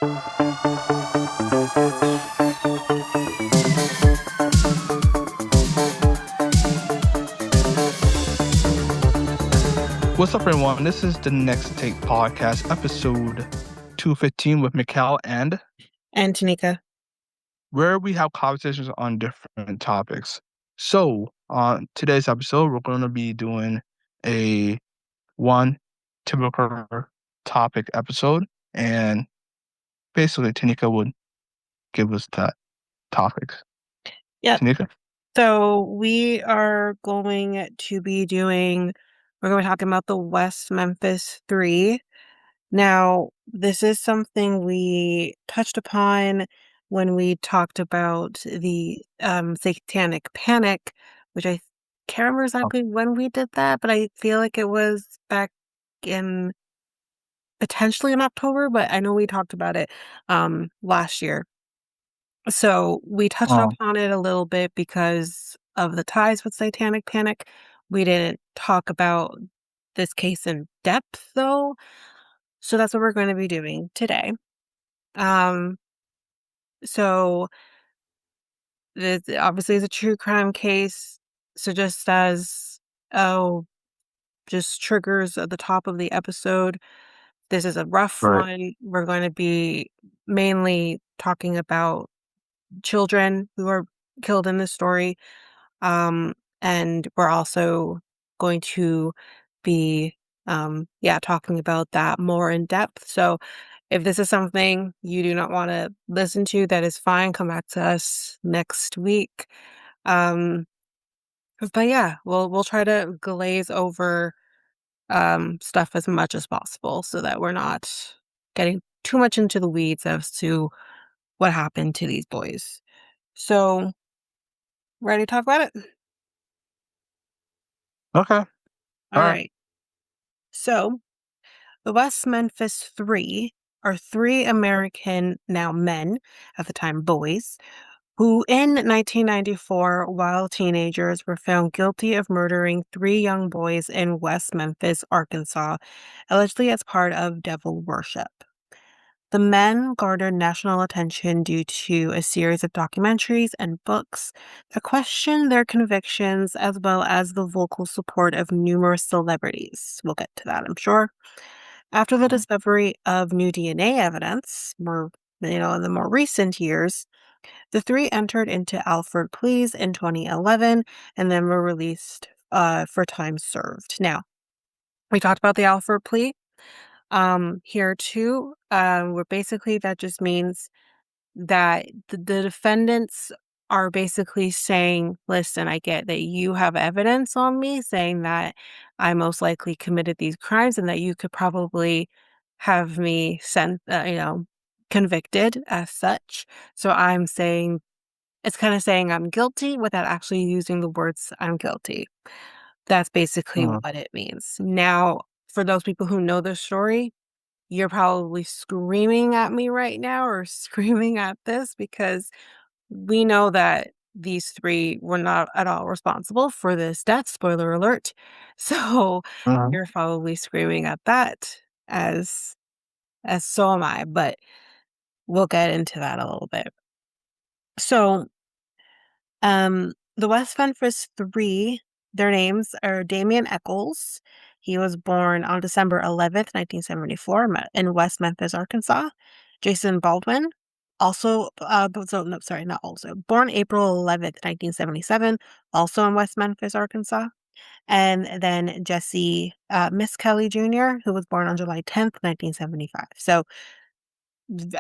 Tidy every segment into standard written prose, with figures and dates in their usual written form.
What's up, everyone? This is the Next Take Podcast, episode 215 with Mikel and Tanyka. where we have conversations on different topics. So, on today's episode, we're going to be doing a one typical topic episode, and basically, Tanyka would give us that topics. Yep. Tanyka? So we are going to be talking about the West Memphis Three. Now, this is something we touched upon when we talked about the Satanic Panic, which I can't remember exactly when we did that, but I feel like it was back in potentially in October, but I know we talked about it last year. So we touched Oh, upon it a little bit because of the ties with Satanic Panic. We didn't talk about this case in depth, though. So that's what we're going to be doing today. So this obviously is a true crime case. So just as, just triggers at the top of the episode, this is a rough right. one. We're going to be mainly talking about children who are killed in this story. And we're also going to be, talking about that more in depth. So if this is something you do not want to listen to, that is fine. Come back to us next week. Um, but yeah, we'll try to glaze over stuff as much as possible so that we're not getting too much into the weeds as to what happened to these boys. So, ready to talk about it? Okay. All All right. right. So, the West Memphis Three are three American, now men, at the time boys, who in 1994, while teenagers, were found guilty of murdering three young boys in West Memphis, Arkansas, allegedly as part of devil worship. The men garnered national attention due to a series of documentaries and books that questioned their convictions, as well as the vocal support of numerous celebrities. We'll get to that, I'm sure. After the discovery of new DNA evidence, in the more recent years, the three entered into Alford pleas in 2011 and then were released for time served. Now, we talked about the Alford plea. Here too, where basically that just means that the defendants are basically saying, listen, I get that you have evidence on me saying that I most likely committed these crimes and that you could probably have me convicted as such. So I'm saying, it's kind of saying I'm guilty without actually using the words I'm guilty. That's basically Uh, what it means. Now, for those people who know the story, you're probably screaming at me right now or screaming at this because we know that these three were not at all responsible for this death, spoiler alert. So uh, you're probably screaming at that as so am I, but we'll get into that a little bit. So the West Memphis Three, their names are Damien Echols. He was born on December 11th, 1974, in West Memphis, Arkansas. Jason Baldwin, born April 11th, 1977, also in West Memphis, Arkansas. And then Jessie Misskelley Jr., who was born on July 10th, 1975. So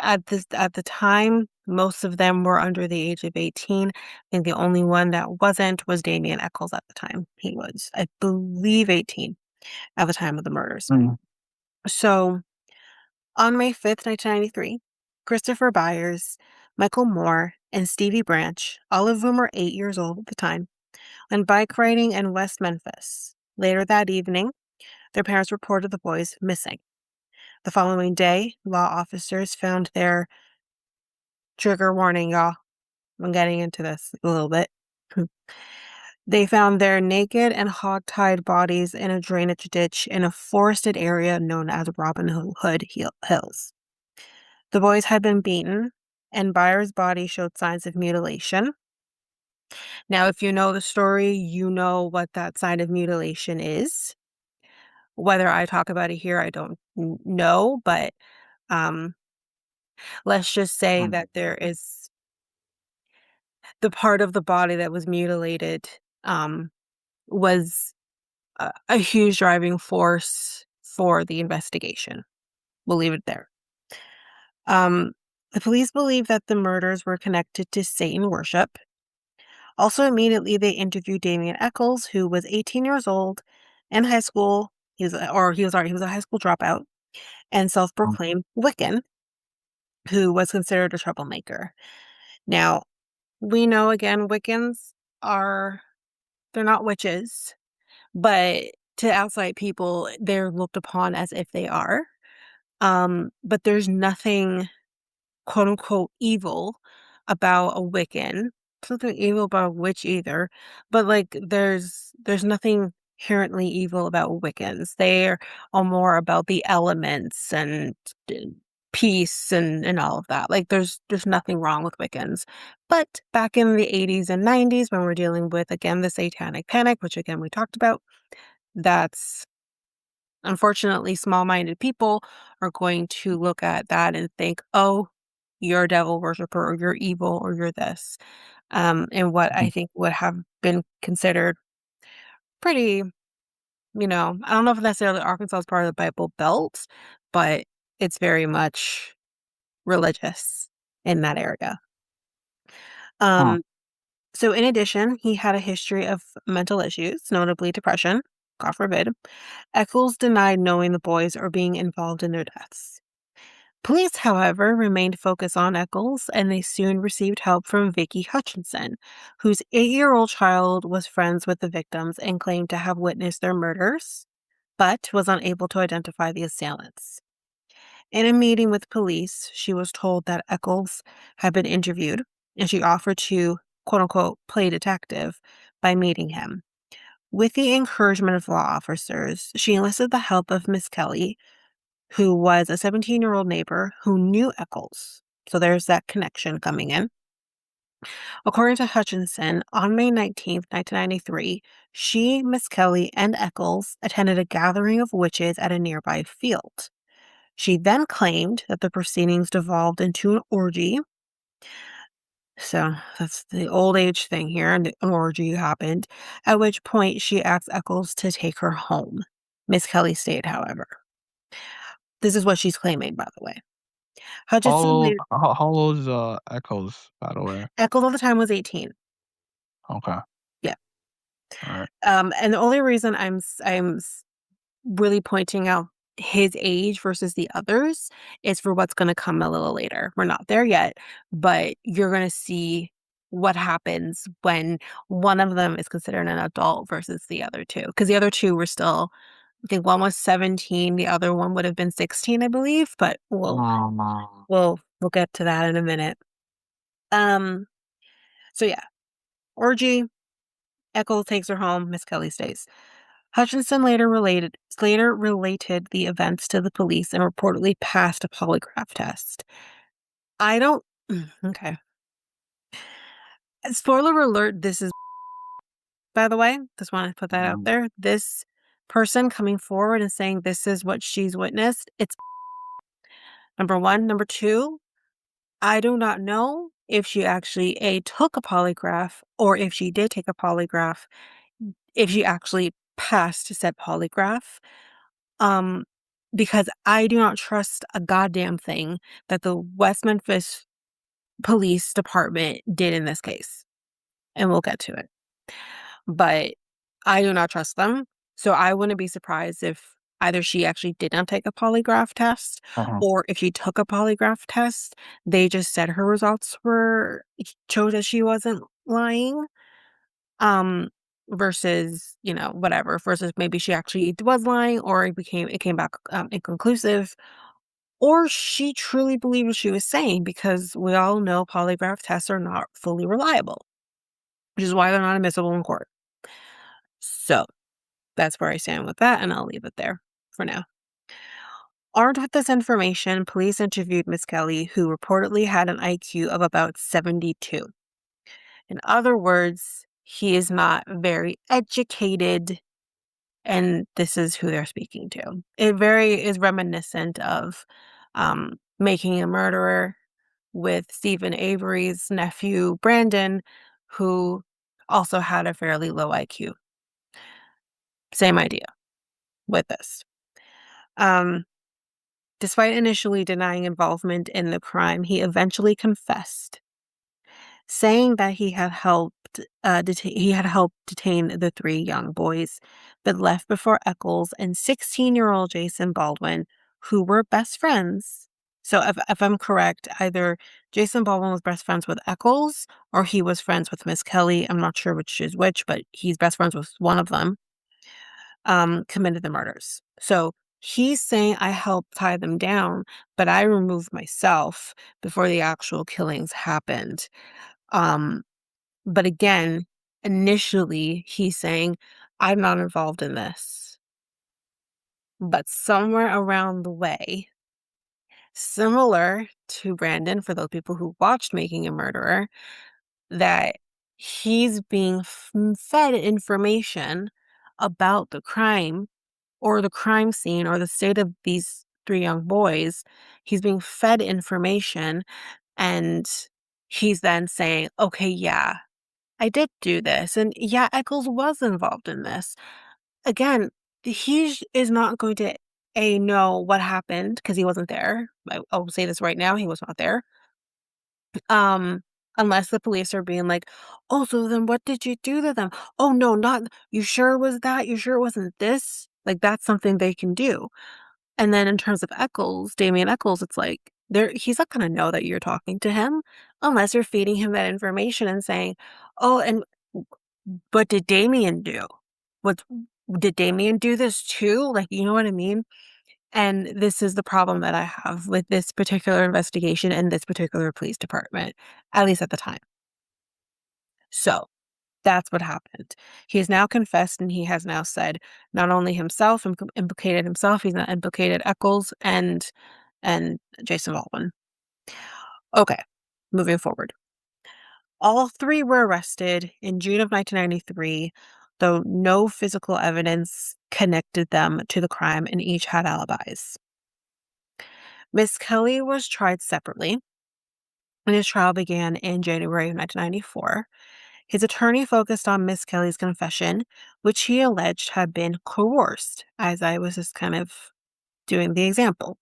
at the time, most of them were under the age of 18. I think the only one that wasn't was Damien Echols at the time. He was, I believe, 18 at the time of the murders. mm, So on May 5th, 1993, Christopher Byers, Michael Moore, and Stevie Branch, all of whom were 8 years old at the time, went bike riding in West Memphis. Later that evening, their parents reported the boys missing. The following day, law officers found their trigger warning, y'all. I'm getting into this a little bit. They found their naked and hog-tied bodies in a drainage ditch in a forested area known as Robin Hood Hills. The boys had been beaten, and Byers' body showed signs of mutilation. Now, if you know the story, you know what that sign of mutilation is. Whether I talk about it here, I don't know, but um, let's just say Mm, that there is the part of the body that was mutilated um, was a huge driving force for the investigation. We'll leave it there. Um, the police believe that the murders were connected to Satan worship. Also, immediately they interviewed Damien Echols, who was 18 years old in high school. He was a high school dropout and mm, self-proclaimed Wiccan, who was considered a troublemaker. Now, we know again, Wiccans are they're not witches, but to outside people, they're looked upon as if they are. But there's nothing quote unquote evil about a Wiccan. There's nothing evil about a witch either. But like there's nothing inherently evil about Wiccans. They are more about the elements and peace and all of that. Like there's nothing wrong with Wiccans. But back in the 80s and 90s when we're dealing with again the satanic panic, which again we talked about, that's unfortunately, small-minded people are going to look at that and think, "Oh, you're a devil worshiper, or you're evil, or you're this." And what I mhm. think would have been considered pretty, I don't know if necessarily Arkansas is part of the Bible Belt, but it's very much religious in that area. Huh. Um, so in addition, he had a history of mental issues, notably depression, God forbid. Eccles denied knowing the boys or being involved in their deaths. Police, however, remained focused on Eccles, and they soon received help from Vicky Hutchinson, whose 8-year-old child was friends with the victims and claimed to have witnessed their murders, but was unable to identify the assailants. In a meeting with police, she was told that Eccles had been interviewed, and she offered to, quote unquote, play detective by meeting him. With the encouragement of law officers, she enlisted the help of Miss Kelly, who was a 17-year-old neighbor who knew Eccles. So there's that connection coming in. According to Hutchinson, on May 19th, 1993, she, Miss Kelly, and Eccles attended a gathering of witches at a nearby field. She then claimed that the proceedings devolved into an orgy. So that's the old age thing here, and the orgy happened, at which point she asked Eccles to take her home. Miss Kelly stayed, however. This is what she's claiming, by the way. Hutchinson later How old is, Echoes, by the way? Eccles at the time was 18. Okay, Yeah. alright. And the only reason I'm really pointing out his age versus the others is for what's gonna come a little later. We're not there yet, but you're gonna see what happens when one of them is considered an adult versus the other 2. Because the other 2 were still I think one was 17, the other one would have been 16, I believe, but Oh. we'll get to that in a minute. Um, so yeah, orgy, Eccles takes her home, Miss Kelly stays. Hutchinson later related the events to the police and reportedly passed a polygraph test. I don't okay. Spoiler alert, this is by the way, just want to put that out Mhm. there. This person coming forward and saying this is what she's witnessed, it's number 1. Number 2, I do not know if she actually A took a polygraph or if she did take a polygraph, if she actually passed said polygraph. Um, because I do not trust a goddamn thing that the West Memphis Police Department did in this case, and we'll get to it. But I do not trust them, so I wouldn't be surprised if either she actually did not take a polygraph test, Uh-huh. or if she took a polygraph test, they just said her results were showed that she wasn't lying, um, versus, whatever, versus maybe she actually was lying or it came back, inconclusive, or she truly believed what she was saying because we all know polygraph tests are not fully reliable, which is why they're not admissible in court. So, that's where I stand with that, and I'll leave it there for now. Armed with this information, police interviewed Misskelley, who reportedly had an IQ of about 72. In other words, he is not very educated, and this is who they're speaking to. It very is reminiscent of Making a Murderer with Stephen Avery's nephew, Brandon, who also had a fairly low IQ. Same idea with this. Um, Despite initially denying involvement in the crime, he eventually confessed, saying that he had helped detain the three young boys, but left before Echols and 16-year-old Jason Baldwin, who were best friends. So if I'm correct, either Jason Baldwin was best friends with Echols or he was friends with Misskelley. I'm not sure which is which, but he's best friends with one of them, committed the murders. So he's saying I helped tie them down, but I removed myself before the actual killings happened. Um, but again, initially, he's saying, I'm not involved in this. But somewhere around the way, similar to Brandon, for those people who watched Making a Murderer, that he's being fed information about the crime or the crime scene or the state of these three young boys. He's being fed information and he's then saying, okay, yeah, I did do this. And yeah, Eccles was involved in this. Again, is not going to know what happened because he wasn't there. I'll say this right now, he was not there. Um, unless the police are being like, oh, so then what did you do to them? Oh no, not you sure it was that? You sure it wasn't this? Like that's something they can do. And then in terms of Eccles, Damien Echols, it's like he's not gonna know that you're talking to him unless you're feeding him that information and saying, oh, and what did Damien do? What did Damien do this too? Like, you know what I mean? And this is the problem that I have with this particular investigation and this particular police department, at least at the time. So that's what happened. He has now confessed and he has now said not only himself implicated himself, he's now implicated Eccles and Jason Baldwin. Okay, moving forward. All three were arrested in June of 1993, though no physical evidence connected them to the crime and each had alibis. Misskelley was tried separately, and his trial began in January of 1994. His attorney focused on Misskelley's confession, which he alleged had been coerced, as I was just kind of doing the example.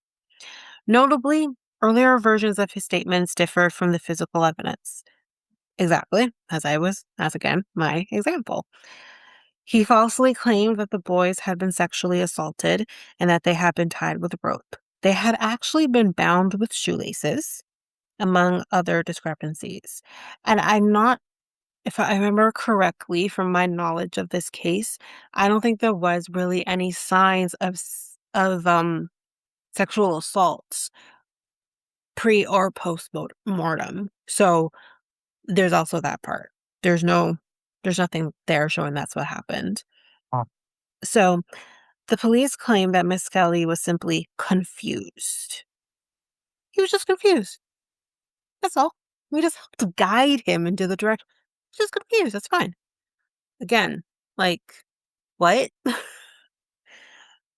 Notably, earlier versions of his statements differed from the physical evidence. Exactly, as again, my example. He falsely claimed that the boys had been sexually assaulted and that they had been tied with rope. They had actually been bound with shoelaces, among other discrepancies. And if I remember correctly from my knowledge of this case, I don't think there was really any signs of sexual assaults pre or post mortem. So there's also that part. There's no there's nothing there showing that's what happened. Oh, So the police claim that Misskelley was simply confused. He was just confused. That's all. We just helped to guide him into the direction. He's just confused. That's fine. Again, like, what? oh,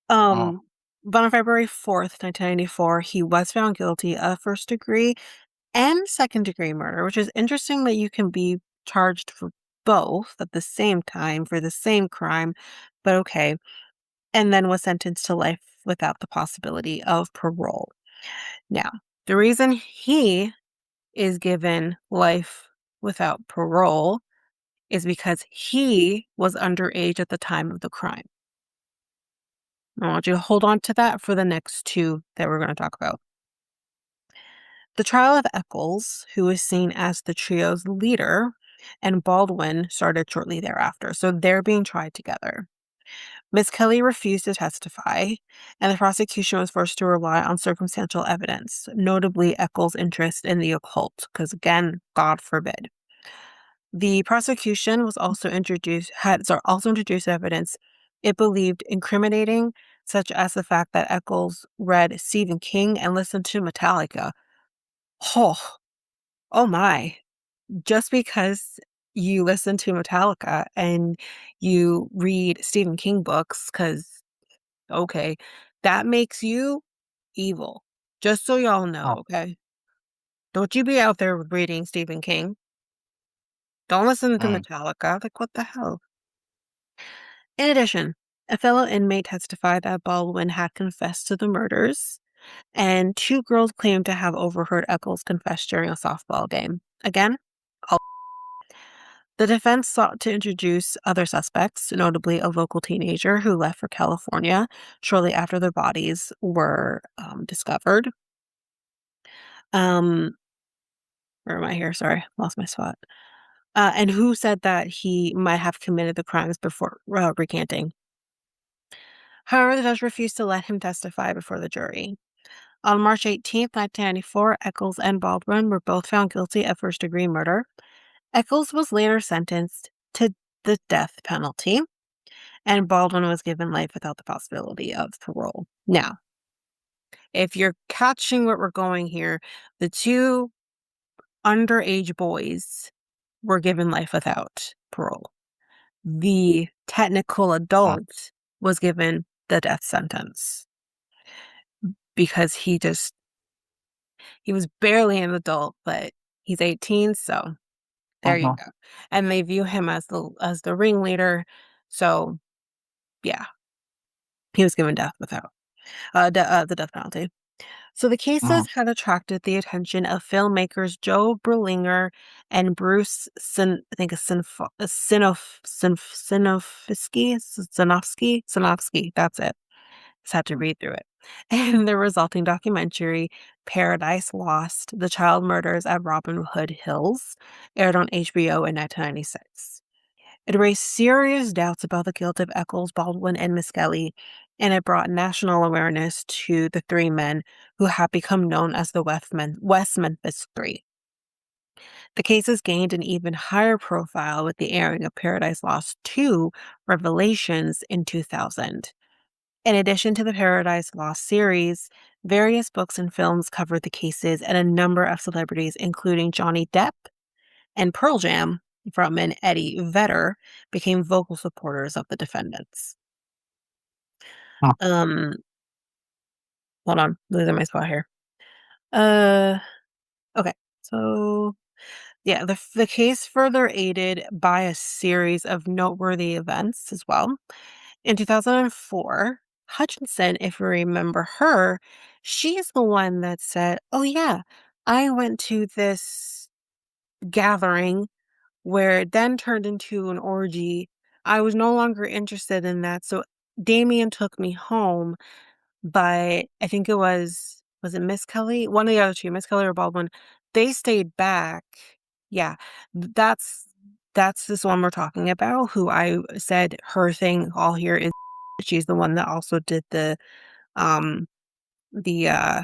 um, but on February 4th, 1994, he was found guilty of first degree and second degree murder, which is interesting that you can be charged for both at the same time for the same crime, but okay. And then was sentenced to life without the possibility of parole. Now, the reason he is given life without parole is because he was underage at the time of the crime. I want you to hold on to that for the next two that we're going to talk about. The trial of Eccles, who is seen as the trio's leader, and Baldwin started shortly thereafter, so they're being tried together. Misskelley refused to testify, and the prosecution was forced to rely on circumstantial evidence, notably Eccles' interest in the occult, because again, God forbid. The prosecution was also introduced evidence it believed incriminating such as the fact that Echols read Stephen King and listened to Metallica. Oh, oh my. Just because you listen to Metallica and you read Stephen King books, because, okay, that makes you evil. Just so y'all know, Oh, okay? Don't you be out there reading Stephen King. Don't listen to mm, Metallica. Like, what the hell? In addition, a fellow inmate testified that Baldwin had confessed to the murders, and two girls claimed to have overheard Eccles confess during a softball game. Again, all- the defense sought to introduce other suspects, notably a local teenager who left for California shortly after the bodies were discovered. Um, where am I here? Sorry, lost my spot. And who said that he might have committed the crimes before recanting. However, the judge refused to let him testify before the jury. On March 18th, 1994, Eccles and Baldwin were both found guilty of first-degree murder. Eccles was later sentenced to the death penalty, and Baldwin was given life without the possibility of parole. Now, if you're catching what we're going here, the two underage boys were given life without parole. The technical mm, adult was given the death sentence because he was barely an adult, but he's 18, so there you mhm, go. And they view him as the ringleader, so yeah, he was given death without the death penalty. So the mhm, cases had attracted the attention of filmmakers Joe Berlinger and Bruce I think it's Sinofsky. That's it. Just had to read through it. And the resulting documentary, Paradise Lost: The Child Murders at Robin Hood Hills, aired on HBO in 1996. It raised serious doubts about the guilt of Eccles, Baldwin, and Misskelley, and it brought national awareness to the three men who have become known as the West Memphis Three. The cases gained an even higher profile with the airing of Paradise Lost 2 Revelations in 2000. In addition to the Paradise Lost series, various books and films covered the cases, and a number of celebrities, including Johnny Depp and Pearl Jam frontman Eddie Vedder, became vocal supporters of the defendants. mm, Um, hold on, losing my spot here. Uh, okay, so yeah, the case further aided by a series of noteworthy events as well. In 2004, Hutchinson, if you remember her, she's the one that said, "Oh yeah, I went to this gathering where it then turned into an orgy. I was no longer interested in that, so Damien took me home, but I think was it Misskelley? One of the other two, Misskelley or Baldwin, they stayed back." Yeah, that's this one we're talking about, who I said her thing all here is she's the one that also did um, the, uh,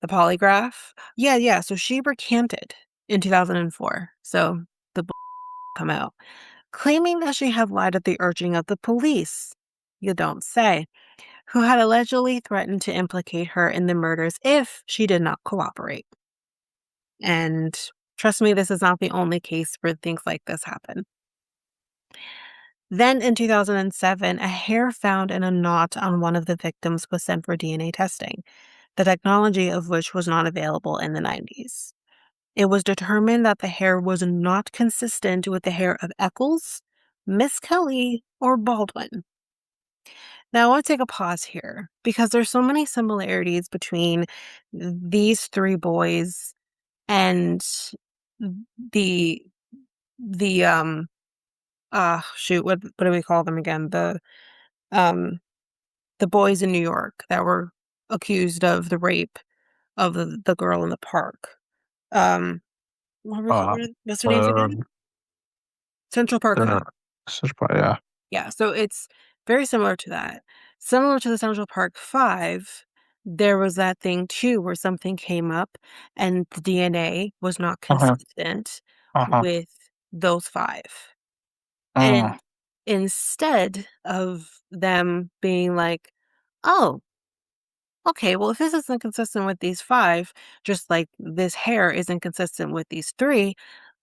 the polygraph. Yeah, yeah, so she recanted in 2004, so the book come out, claiming that she had lied at the urging of the police. You don't say. Who had allegedly threatened to implicate her in the murders if she did not cooperate. And trust me, this is not the only case where things like this happen. Then in 2007, a hair found in a knot on one of the victims was sent for DNA testing, the technology of which was not available in the 90s. It was determined that the hair was not consistent with the hair of Eccles, Misskelley, or Baldwin. Now, I want to take a pause here because there's so many similarities between these three boys and the the shoot, what do we call them again? Um the boys in New York that were accused of the rape of the girl in the park. Um uh, what's their names again? um, Central Park the Five. such part, yeah. Yeah, so it's very similar to that. Similar to the Central Park Five, there was that thing too where something came up and the DNA was not Uh-huh, consistent uh-huh, with those five. uh, And instead of them being like, oh, okay, well, if this isn't consistent with these five, just like this hair isn't consistent with these three,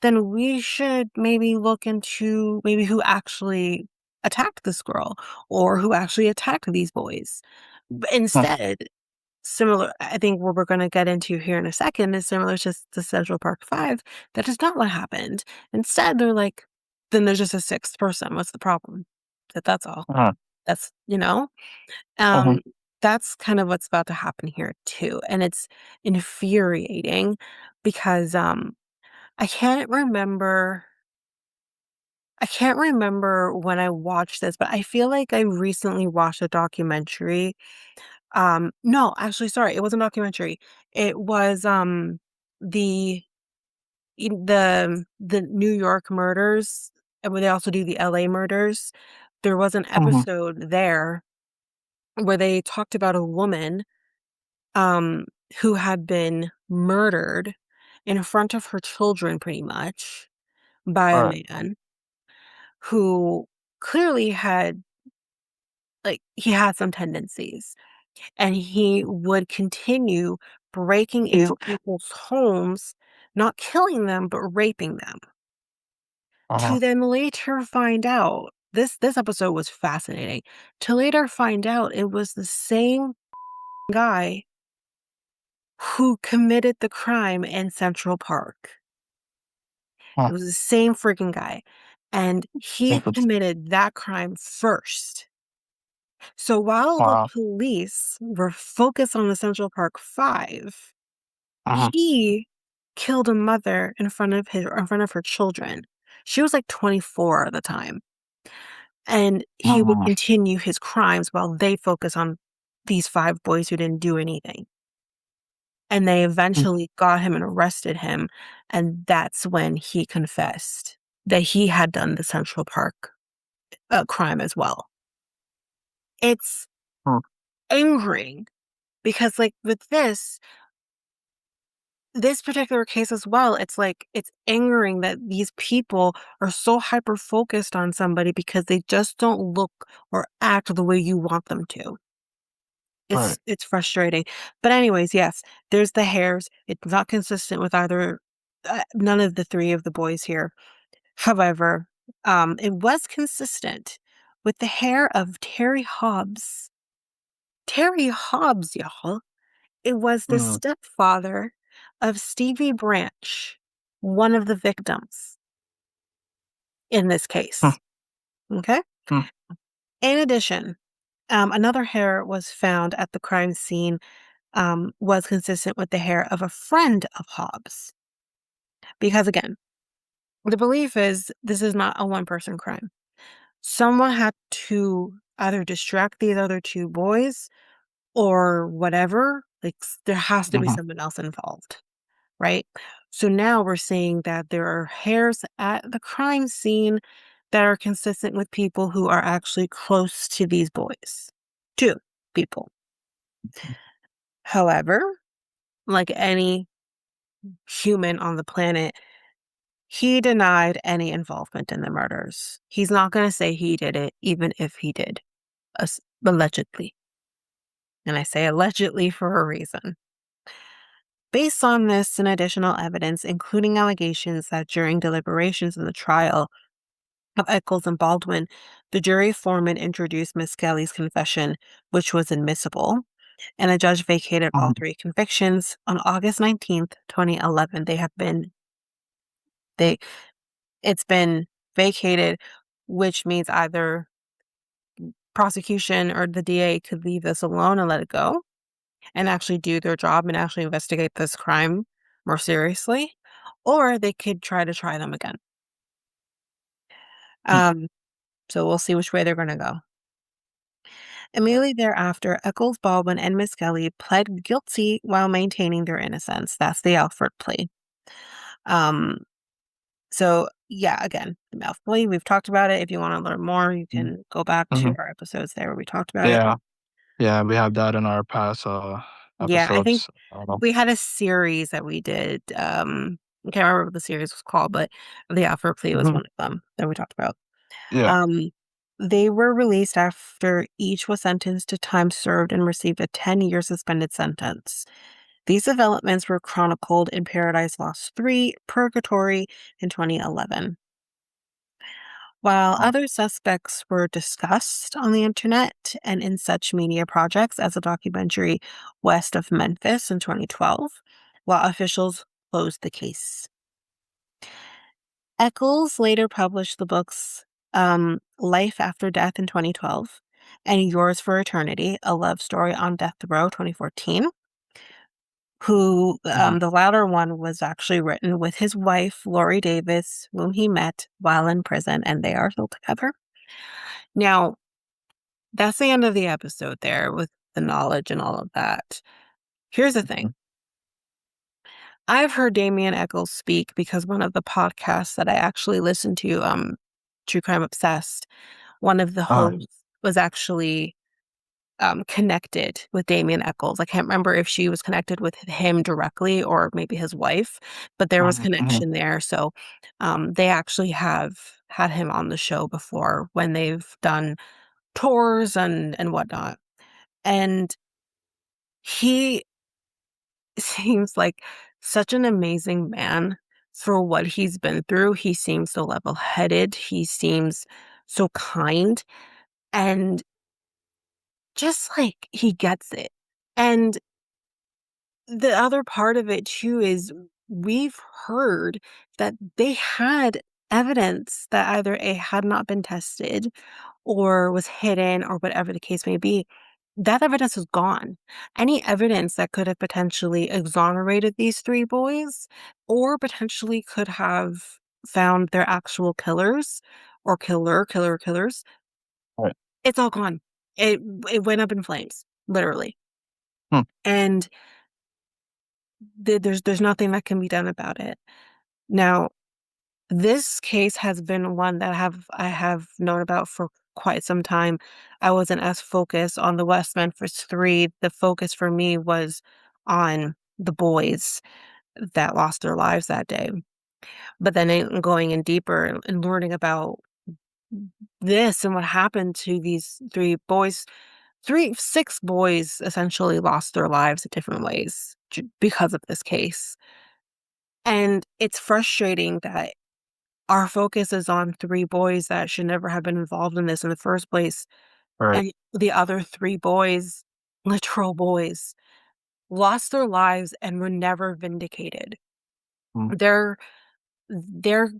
then we should maybe look into maybe who actually attacked this girl or who actually attacked these boys. But Huh. instead, similar, I think what we're going to get into here in a second is similar to the Central Park Five. That is not what happened. Instead, they're like, then there's just a sixth person. What's the problem? That's all. Uh-huh. That's, Uh-huh. um, that's kind of what's about to happen here too, and it's infuriating because, I can't remember I can't remember when I watched this, but I feel like I recently watched a documentary. No, actually, sorry, it wasn't a documentary. It was, the the New York murders, and where they also do the LA murders. There was an Uh-huh. episode there where they talked about a woman um, who had been murdered in front of her children pretty much by All a right. man who clearly had he had some tendencies, and he would continue breaking into You. people's homes, not killing them, but raping them. Uh-huh. To then later find out this episode was fascinating. To later find out it was the same guy who committed the crime in Central Park. Huh. It was the same freaking guy, and he If it's committed that crime first. So while the wow. police were focused on the Central Park 5, Uh-huh. he killed a mother in front of her children. She was, like, 24 at the time, and he would Uh-huh. continue his crimes while they focus on these 5 boys who didn't do anything. And they eventually got him and arrested him, and that's when he confessed that he had done the Central Park, crime as well. It's Uh-huh. angering because, like, with this particular case as well, it's like it's angering that these people are so hyper focused on somebody because they just don't look or act the way you want them to. Right. It's frustrating. But anyways, yes, there's the hairs. It's not consistent with either none of the three of the boys here. However, it was consistent with the hair of Terry Hobbs. Terry Hobbs, y'all. It was the Mm. stepfather of Stevie Branch, one of the victims in this Huh. case. Okay. Huh. In addition, another hair was found at the crime scene, was consistent with the hair of a friend of Hobbs. Because again, the belief is this is not a one person crime. Someone had to either distract these other two boys or whatever. Like, there has to be Uh-huh. someone else involved, right? So now we're seeing that there are hairs at the crime scene that are consistent with people who are actually close to these boys. Two people. However, like any human on the planet, he denied any involvement in the murders. He's not going to say he did it, even if he did, allegedly. And I say allegedly for a reason. Based on this and additional evidence, including allegations that during deliberations in the trial of Echols and Baldwin, the jury foreman introduced Miss Kelly's confession, which was admissible, and a judge vacated all Uh-huh. three convictions on August 19th, 2011. They it's been vacated, which means either prosecution or the DA could leave this alone and let it go and actually do their job and actually investigate this crime more seriously, or they could try them again. Mm. Um, so we'll see which way they're going to go. Immediately thereafter, Eccles, Baldwin, and Miss Kelly pled guilty while maintaining their innocence. That's the Alford plea. Um, so yeah, again, the mouth plea. We've talked about it. If you want to learn more, you Mm. can go back to Uh-huh. our episodes there where we talked about it. Yeah. Yeah, we have that in our past Yeah, I think episodes. I don't know. we had a series that we did. I can't remember what the series was called, but the Alford plea was Mhm. one of them that we talked about. Yeah. Um, they were released after each was sentenced to time served and received a 10-year suspended sentence. These developments were chronicled in Paradise Lost 3, Purgatory in 2011. While Uh, other suspects were discussed on the internet and in such media projects as the documentary West of Memphis in 2012, while officials closed the case. Echols later published the books Life After Death in 2012 and Yours for Eternity, A Love Story on Death Row 2014, mhm. the latter one was actually written with his wife, Lori Davis, whom he met while in prison, and they are still together. Now, that's the end of the episode there with the knowledge and all of that. Here's the thing. Mhm. I've heard Damien Echols speak because one of the podcasts that I actually listen to, True Crime Obsessed, one of the Uh, hosts was actually connected with Damien Echols. I can't remember if she was connected with him directly or maybe his wife, but there was mhm, mhm. connection there. So they actually have had him on the show before when they've done tours and whatnot. And he seems like such an amazing man for what he's been through. He seems so level-headed. He seems so kind and just like he gets it. And the other part of it too is we've heard that they had evidence that either A had not been tested or was hidden or whatever the case may be. That evidence is gone. Any evidence that could have potentially exonerated these three boys or potentially could have found their actual killers or killers, Right. it's all gone. It it went up in flames, literally. Hmm. And there's nothing that can be done about it. Now, this case has been one that I have known about for quite some time. I wasn't as focused on the West Memphis Three. The focus for me was on the boys that lost their lives that day. But then going in deeper and learning about this and what happened to these three boys, six boys essentially lost their lives in different ways because of this case. And it's frustrating that our focus is on three boys that should never have been involved in this in the first place. Right. And the other three boys, literal boys, lost their lives and were never vindicated. Mm, They're they're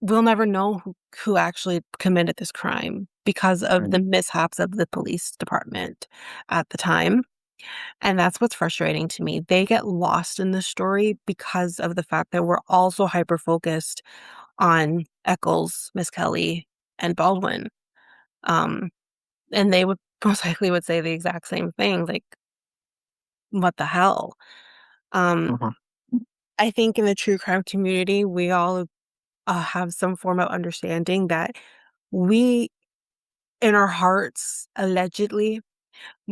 we'll never know who actually committed this crime because of right. the mishaps of the police department at the time. And that's what's frustrating to me. They get lost in the story because of the fact that we're also hyper focused on Echols, Misskelley, and Baldwin. Um, and they would most likely would say the exact same thing, like, "What the hell?" Um, Mhm. I think in the true crime community, we all, have some form of understanding that we, in our hearts, allegedly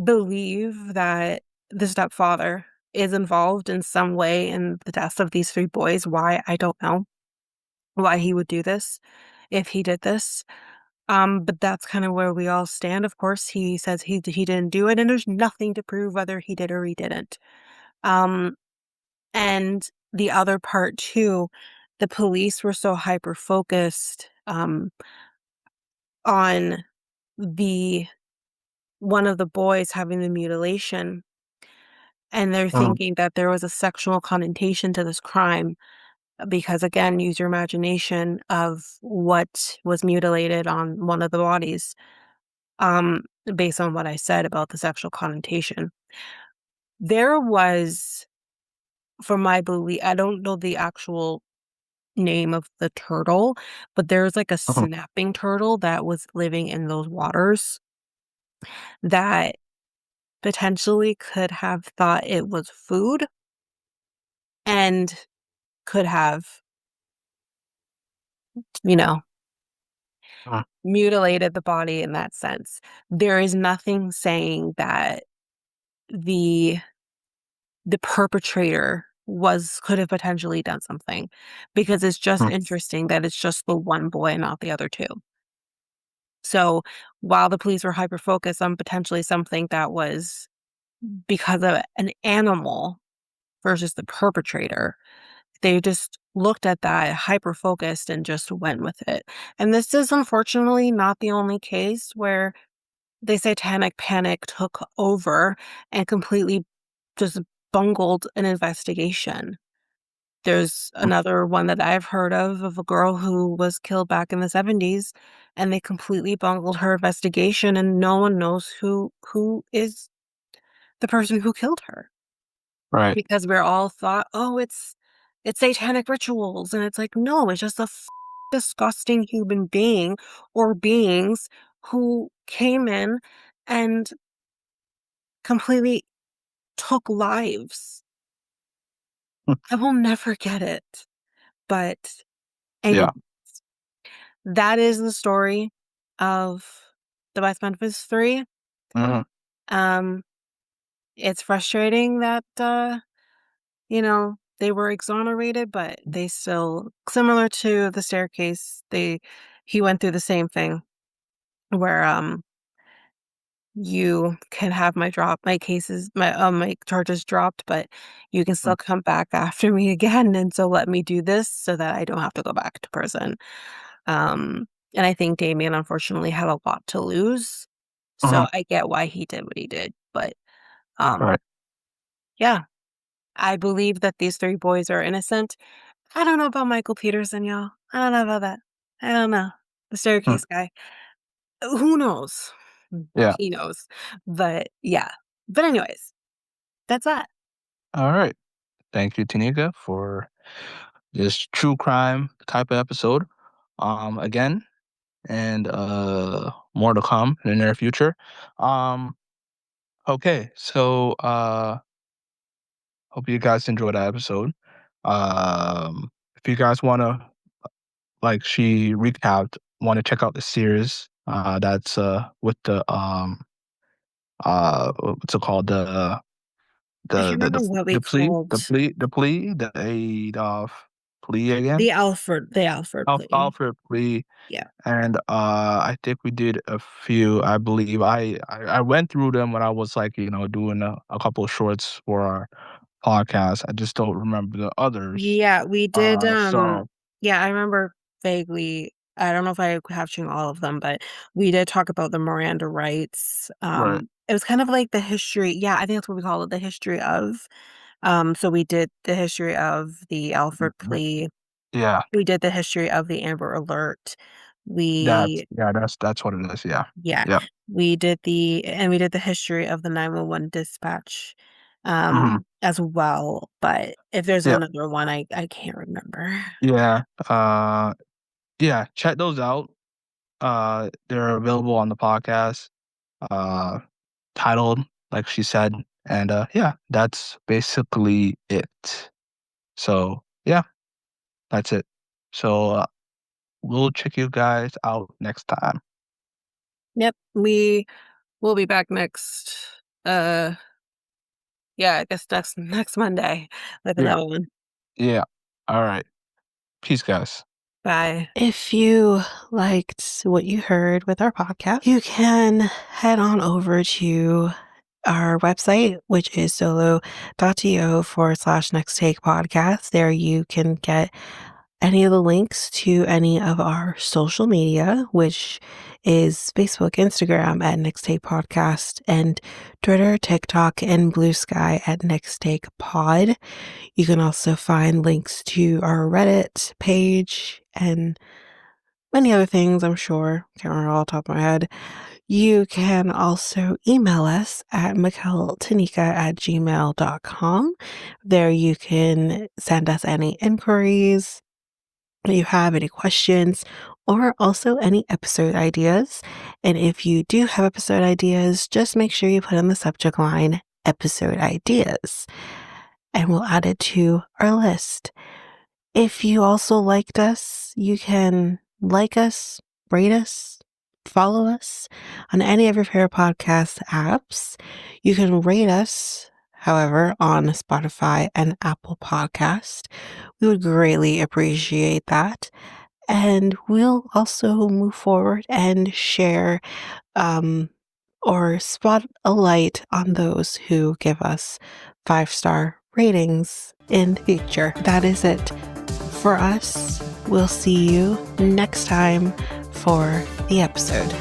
believe that the stepfather is involved in some way in the deaths of these 3 boys. Why? I don't know why he would do this, if he did this. But that's kind of where we all stand. Of course, he says he didn't do it, and there's nothing to prove whether he did or he didn't. Um, and the other part too, the police were so hyper focused on the one of the boys having the mutilation, and they're Mm, thinking that there was a sexual connotation to this crime because, again, use your imagination of what was mutilated on one of the bodies. Um, Based on what I said about the sexual connotation. There was, for my belief, I don't know the actual name of the turtle, but there's like a mhm. snapping turtle that was living in those waters that potentially could have thought it was food and could have, you know, Mm, mutilated the body in that sense. There is nothing saying that the the perpetrator was could have potentially done something because it's just mm. interesting that it's just the one boy and not the other two. So while the police were hyper focused on potentially something that was because of an animal versus the perpetrator, they just looked at that hyper focused and just went with it. And this is unfortunately not the only case where the satanic panic took over and completely just bungled an investigation. There's another one that I've heard of a girl who was killed back in the '70s, and they completely bungled her investigation, and no one knows who is the person who killed her. Right. Because we're all thought, "Oh, it's satanic rituals," and it's like, no, it's just a disgusting human being or beings who came in and completely took lives. I will never get it, but Yeah. anyway, that is the story of the West Memphis Three. Mhm. Um, it's frustrating that, they were exonerated, but they still similar to the staircase, he went through the same thing where, you can have my charges dropped, but you can Mm. still come back after me again, and so let me do this so that I don't have to go back to prison. And I think Damien unfortunately had a lot to lose, so Mhm. I get why he did what he did, but, um, Right. yeah, I believe that these 3 boys are innocent. I don't know about Michael Peterson, y'all. I don't know about that. I don't know. The Mm. staircase guy. Who knows? Yeah. He knows. But, yeah. But anyways, that's that. All right. Thank you, Tanika, for this true crime type of episode. Again, and more to come in the near future. Um, okay, so hope you guys enjoyed that episode. If you guys wanna, like she recapped, wanna check out the series, that's with the what's it called? I can't remember what we called The plea again? the Alfred plea. Alfred plea. Yeah. And I think we did a few. I believe I went through them when I was like doing a couple of shorts for our podcast. I just don't remember the others. Yeah, we did, So yeah, I remember vaguely. I don't know if I have captured all of them, but we did talk about the Miranda rights. right. It was kind of like the history. Yeah, I think that's what we call it, the history of. So we did the history of the Alfred plea. Yeah, We did the history of the Amber Alert. We that's what it is. Yeah, Yeah, yeah. we did the history of the 911 dispatch, Hmm. as well, but if there's Yeah, another one, I can't remember. yeah. Yeah. Check those out. They're available on the podcast. Uh, Titled like she said, and yeah, that's basically it. So yeah, that's it. So we'll check you guys out next time. Yep, we will be back next, uh, yeah, I guess next Monday with Yeah, another one. yeah. All right. Peace, guys. Bye. If you liked what you heard with our podcast, you can head on over to our website, which is solo.to/next take podcast. There you can get any of the links to any of our social media, which is Facebook, Instagram at Next Take Podcast, and Twitter, TikTok, and Blue Sky at Next Take Pod. You can also find links to our Reddit page and many other things, I'm sure. Can't remember all the top of my head. You can also email us at mikeltanyka@gmail.com. There you can send us any inquiries that you have, any questions, or also any episode ideas. And if you do have episode ideas, just make sure you put in the subject line episode ideas, and we'll add it to our list. If you also liked us, you can like us, rate us, follow us on any of your favorite podcast apps. You can rate us, however, on Spotify and Apple Podcast. We would greatly appreciate that. and we'll also move forward and share or spot a light on those who give us 5-star ratings in the future. That is it for us. We'll see you next time for the episode.